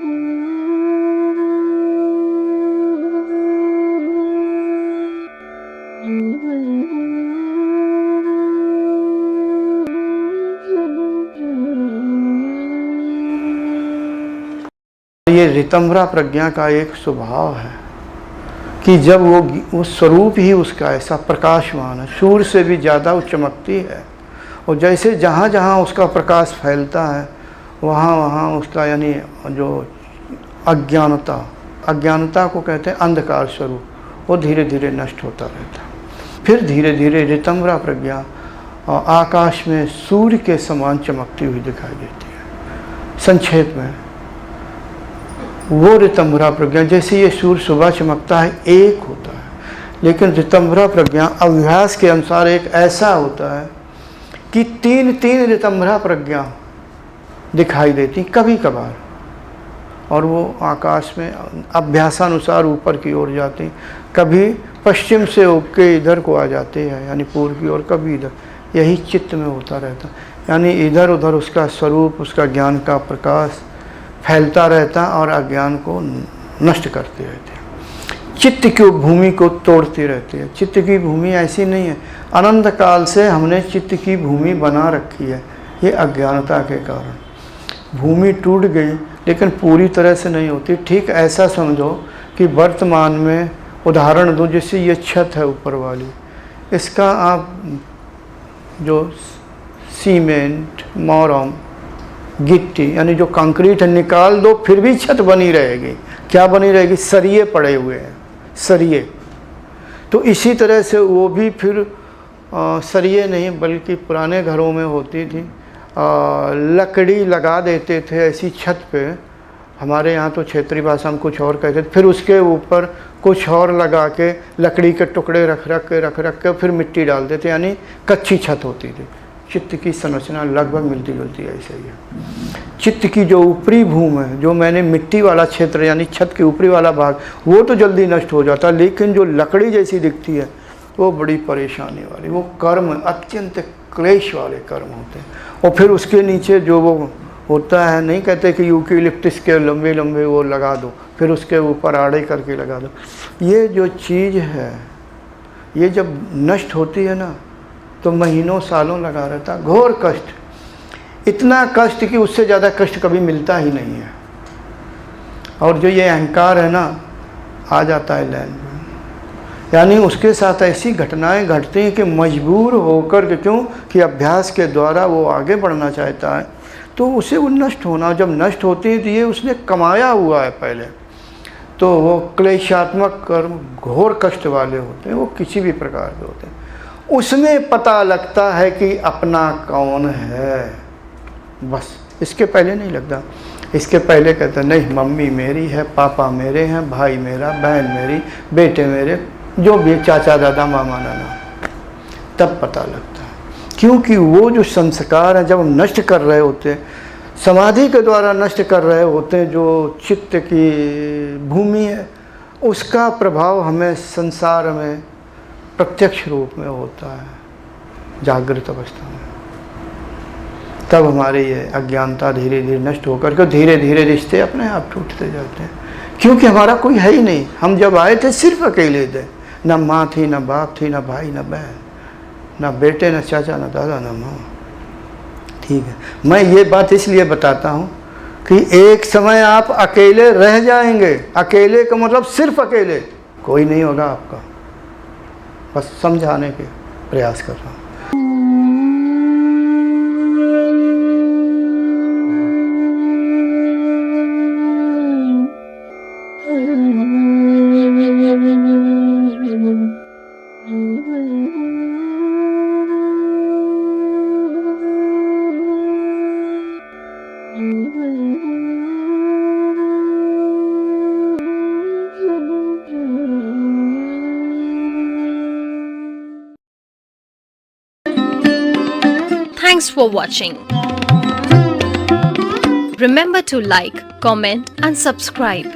ये ऋतंभरा प्रज्ञा का एक स्वभाव है कि जब वो स्वरूप ही उसका ऐसा प्रकाशमान है, सूर्य से भी ज़्यादा वो चमकती है। और जैसे जहाँ जहाँ उसका प्रकाश फैलता है वहाँ वहाँ उसका यानी जो अज्ञानता को कहते हैं अंधकार स्वरूप, वो धीरे धीरे नष्ट होता रहता है। फिर धीरे धीरे ऋतंभरा प्रज्ञा आकाश में सूर्य के समान चमकती हुई दिखाई देती है। संक्षेप में वो ऋतंभरा प्रज्ञा, जैसे ये सूर्य सुबह चमकता है एक होता है, लेकिन ऋतंभरा प्रज्ञा अभ्यास के अनुसार एक ऐसा होता है कि तीन तीन ऋतंभरा प्रज्ञा दिखाई देती कभी कभार, और वो आकाश में अभ्यासानुसार ऊपर की ओर जाती, कभी पश्चिम से होके इधर को आ जाते हैं यानी पूर्व की ओर, कभी इधर। यही चित्त में होता रहता, यानी इधर उधर उसका स्वरूप, उसका ज्ञान का प्रकाश फैलता रहता और अज्ञान को नष्ट करते रहते हैं। चित्त की भूमि को तोड़ते रहते हैं। चित्त की भूमि ऐसी नहीं है, अनंत काल से हमने चित्त की भूमि बना रखी है, ये अज्ञानता के कारण। भूमि टूट गई लेकिन पूरी तरह से नहीं होती। ठीक ऐसा समझो कि वर्तमान में उदाहरण दूँ, जैसे ये छत है ऊपर वाली, इसका आप जो सीमेंट, मोरम, गिट्टी यानी जो कंक्रीट है निकाल दो, फिर भी छत बनी रहेगी। क्या बनी रहेगी? सरिये पड़े हुए हैं, सरिये। तो इसी तरह से वो भी फिर सरिये नहीं बल्कि पुराने घरों में होती थी, लकड़ी लगा देते थे ऐसी छत पे। हमारे यहाँ तो क्षेत्रीय भाषा में कुछ और कहते थे। फिर उसके ऊपर कुछ और लगा के लकड़ी के टुकड़े रख रख के फिर मिट्टी डाल देते, यानी कच्ची छत होती थी। चित्त की संरचना लगभग मिलती जुलती ऐसे ही है। चित्त की जो ऊपरी भूमि है, जो मैंने मिट्टी वाला क्षेत्र यानी छत के ऊपरी वाला भाग, वो तो जल्दी नष्ट हो जाता, लेकिन जो लकड़ी जैसी दिखती है वो बड़ी परेशानी वाली, वो कर्म अत्यंत क्लेश वाले कर्म होते हैं। और फिर उसके नीचे जो वो होता है, नहीं कहते कि यूकेलिप्टस के लंबे लंबे वो लगा दो, फिर उसके ऊपर आड़े करके लगा दो। ये जो चीज़ है ये जब नष्ट होती है ना तो महीनों सालों लगा रहता, घोर कष्ट, इतना कष्ट कि उससे ज़्यादा कष्ट कभी मिलता ही नहीं है। और जो ये अहंकार है ना, आ जाता है लाइन में, यानी उसके साथ ऐसी घटनाएं घटती हैं कि मजबूर होकर के, क्यों कि अभ्यास के द्वारा वो आगे बढ़ना चाहता है, तो उसे वो नष्ट होना, जब नष्ट होती है तो ये उसने कमाया हुआ है पहले, तो वो क्लेशात्मक कर्म घोर कष्ट वाले होते हैं, वो किसी भी प्रकार के होते हैं। उसमें पता लगता है कि अपना कौन है, बस। इसके पहले नहीं लगता। इसके पहले कहते नहीं, मम्मी मेरी है, पापा मेरे हैं, भाई मेरा, बहन मेरी, बेटे मेरे, जो भी चाचा दादा मामा नाना, तब पता लगता है। क्योंकि वो जो संस्कार है जब हम नष्ट कर रहे होते हैं, समाधि के द्वारा नष्ट कर रहे होते हैं, जो चित्त की भूमि है, उसका प्रभाव हमें संसार में प्रत्यक्ष रूप में होता है जागृत अवस्था में। तब हमारे ये अज्ञानता धीरे धीरे नष्ट होकर के धीरे धीरे रिश्ते अपने आप टूटते जाते हैं, क्योंकि हमारा कोई है ही नहीं। हम जब आए थे सिर्फ अकेले थे, न माँ थी, न बाप थी, न भाई, न बहन, न बेटे, न चाचा, न दादा, न माँ। ठीक है, मैं ये बात इसलिए बताता हूँ कि एक समय आप अकेले रह जाएंगे। अकेले का मतलब सिर्फ अकेले, कोई नहीं होगा आपका। बस समझाने के प्रयास कर रहा हूँ। Thanks for watching. Remember to like, comment and subscribe.